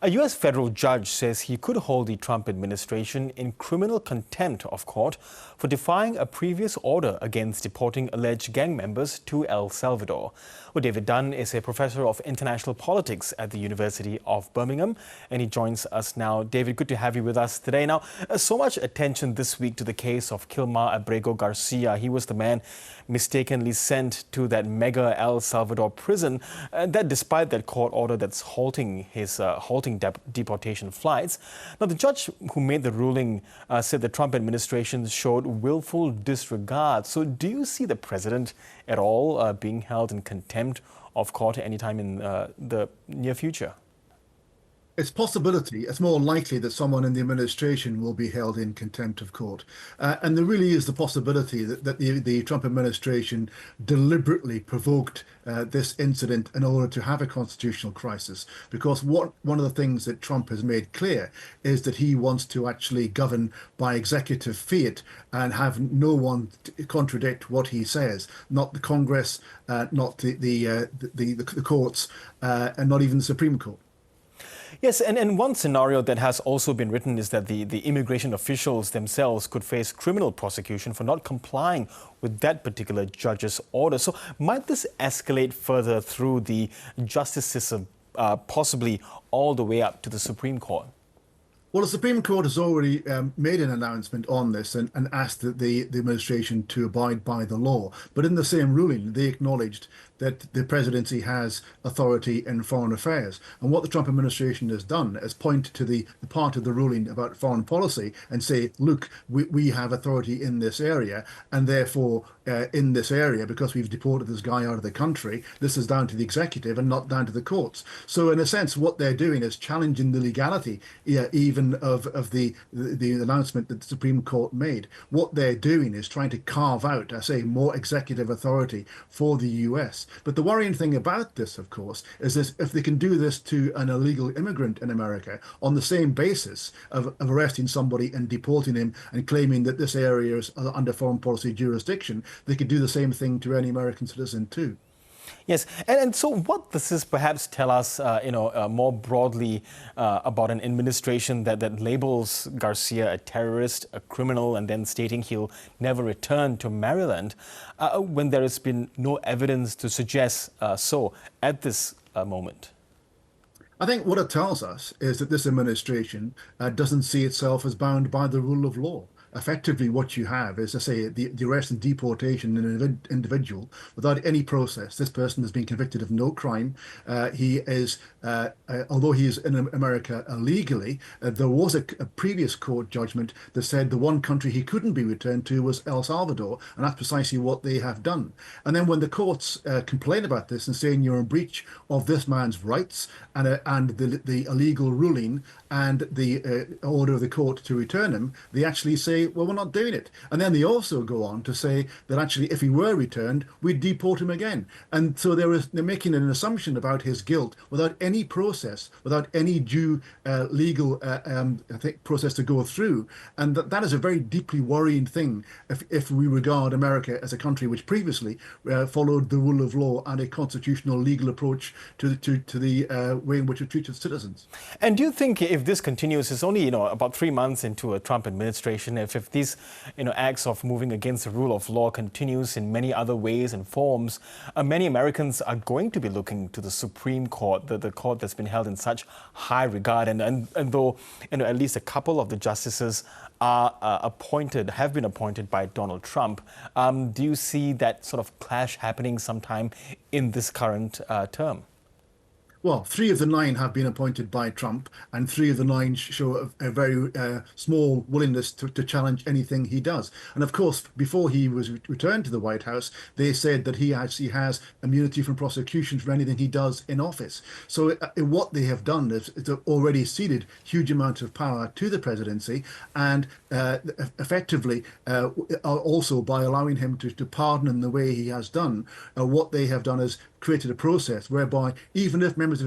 A U.S. federal judge says he could hold the Trump administration in criminal contempt of court for defying a previous order against deporting alleged gang members to El Salvador. Well, David Dunn is a professor of international politics at the University of Birmingham, and he joins us now. David, good to have you with us today. Now, so much attention this week to the case of Kilmar Abrego Garcia. He was the man mistakenly sent to that mega El Salvador prison, that despite that court order that's halting deportation flights. Now, the judge who made the ruling said the Trump administration showed willful disregard. So do you see the president at all being held in contempt of court anytime in the near future? It's possibility. It's more likely that someone in the administration will be held in contempt of court. And there really is the possibility that the Trump administration deliberately provoked this incident in order to have a constitutional crisis. Because one of the things that Trump has made clear is that he wants to actually govern by executive fiat and have no one contradict what he says, not the Congress, not the courts, and not even the Supreme Court. Yes, and one scenario that has also been written is that the immigration officials themselves could face criminal prosecution for not complying with that particular judge's order. So might this escalate further through the justice system, possibly all the way up to the Supreme Court? Well, the Supreme Court has already made an announcement on this and asked the administration to abide by the law. But in the same ruling, they acknowledged that the presidency has authority in foreign affairs. And what the Trump administration has done is point to the part of the ruling about foreign policy and say, look, we have authority in this area, and therefore in this area, because we've deported this guy out of the country, this is down to the executive and not down to the courts. So in a sense, what they're doing is challenging the legality even of the announcement that the Supreme Court made. What they're doing is trying to carve out, I say, more executive authority for the US. But the worrying thing about this, of course, is that if they can do this to an illegal immigrant in America on the same basis of arresting somebody and deporting him and claiming that this area is under foreign policy jurisdiction, they could do the same thing to any American citizen too. Yes, and so what does this perhaps tell us, more broadly about an administration that labels Garcia a terrorist, a criminal, and then stating he'll never return to Maryland when there has been no evidence to suggest so at this moment? I think what it tells us is that this administration doesn't see itself as bound by the rule of law. Effectively, what you have is, I say, the arrest and deportation of an individual without any process. This person has been convicted of no crime. He is, although he is in America illegally, there was a previous court judgment that said the one country he couldn't be returned to was El Salvador, and that's precisely what they have done. And then when the courts complain about this and saying you're in breach of this man's rights and the illegal ruling and the order of the court to return him, they actually say, well, we're not doing it. And then they also go on to say that actually, if he were returned, we'd deport him again. And so they're making an assumption about his guilt without any process, without any due legal process to go through. And that is a very deeply worrying thing if we regard America as a country which previously followed the rule of law and a constitutional legal approach to the way in which it treats its citizens. And do you think if this continues, it's only about 3 months into a Trump administration, if these acts of moving against the rule of law continues in many other ways and forms, many Americans are going to be looking to the Supreme Court, the court that's been held in such high regard, and though at least a couple of the justices are have been appointed by Donald Trump, do you see that sort of clash happening sometime in this current term? Well, 3 of the 9 have been appointed by Trump, and 3 of the 9 show a very small willingness to challenge anything he does. And of course, before he was returned to the White House, they said that he actually has immunity from prosecution for anything he does in office. So what they have done is already ceded huge amounts of power to the presidency, and effectively also by allowing him to pardon in the way he has done, what they have done is created a process whereby even if members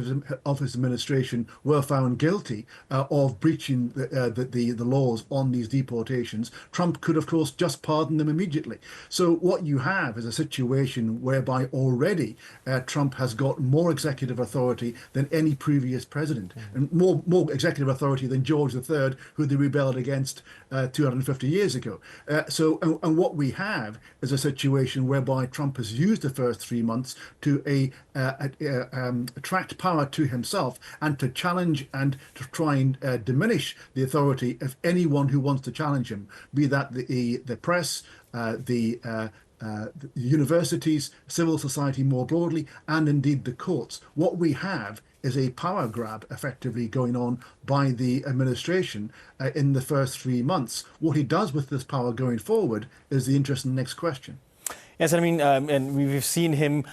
of his administration were found guilty of breaching the laws on these deportations, Trump could, of course, just pardon them immediately. So what you have is a situation whereby already Trump has got more executive authority than any previous president, and more executive authority than George III, who they rebelled against 250 years ago. And what we have is a situation whereby Trump has used the first 3 months to attract power to himself and to challenge and to try and diminish the authority of anyone who wants to challenge him, be that the press, the universities, civil society more broadly, and indeed the courts. What we have is a power grab effectively going on by the administration in the first 3 months. What he does with this power going forward is the interesting next question. Yes, I mean, and we've seen him,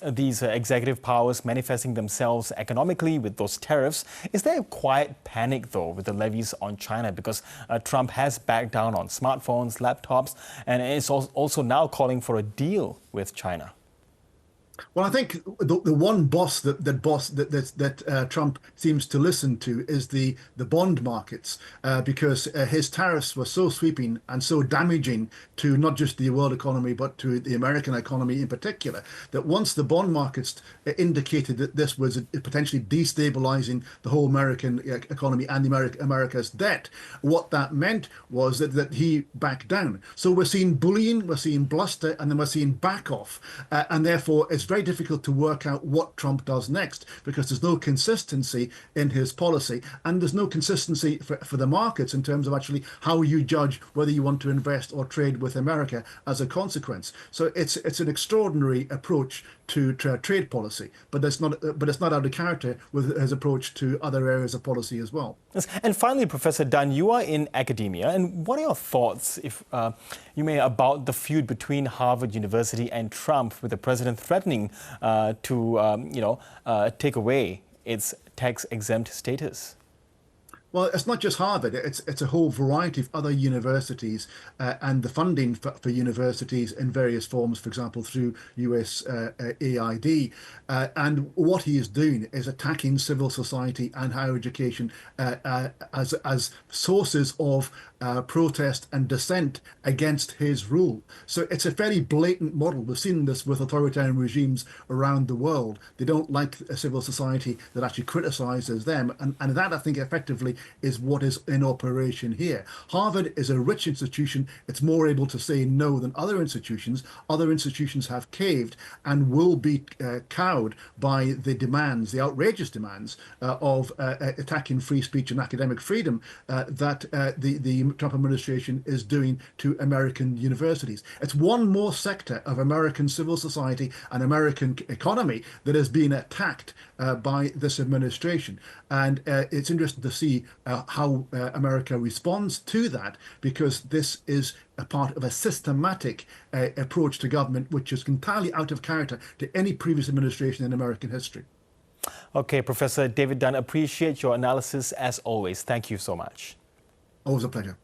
these executive powers manifesting themselves economically with those tariffs. Is there a quiet panic, though, with the levies on China? Because Trump has backed down on smartphones, laptops, and is also now calling for a deal with China. Well, I think the one boss that Trump seems to listen to is the bond markets, because his tariffs were so sweeping and so damaging to not just the world economy but to the American economy in particular, that once the bond markets indicated that this was potentially destabilizing the whole American economy and America's debt, what that meant was that he backed down. So we're seeing bullying, we're seeing bluster, and then we're seeing back off, and therefore it's very difficult to work out what Trump does next, because there's no consistency in his policy, and there's no consistency for the markets in terms of actually how you judge whether you want to invest or trade with America as a consequence. So it's an extraordinary approach to trade policy, but it's not out of character with his approach to other areas of policy as well. Yes. And finally, Professor Dunn, you are in academia, and what are your thoughts, if you may, about the feud between Harvard University and Trump, with the president threatening to take away its tax-exempt status? Well, it's not just Harvard, it's a whole variety of other universities, and the funding for universities in various forms, for example, through US AID. And what he is doing is attacking civil society and higher education as sources of protest and dissent against his rule. So it's a very blatant model. We've seen this with authoritarian regimes around the world. They don't like a civil society that actually criticizes them. And that, I think, effectively is what is in operation here. Harvard is a rich institution. It's more able to say no than other institutions. Other institutions have caved and will be cowed by the demands, the outrageous demands of attacking free speech and academic freedom that the Trump administration is doing to American universities. It's one more sector of American civil society and American economy that is being attacked by this administration. And it's interesting to see how America responds to that, because this is a part of a systematic approach to government which is entirely out of character to any previous administration in American history. Okay, Professor David Dunn, appreciate your analysis as always. Thank you so much. Always a pleasure.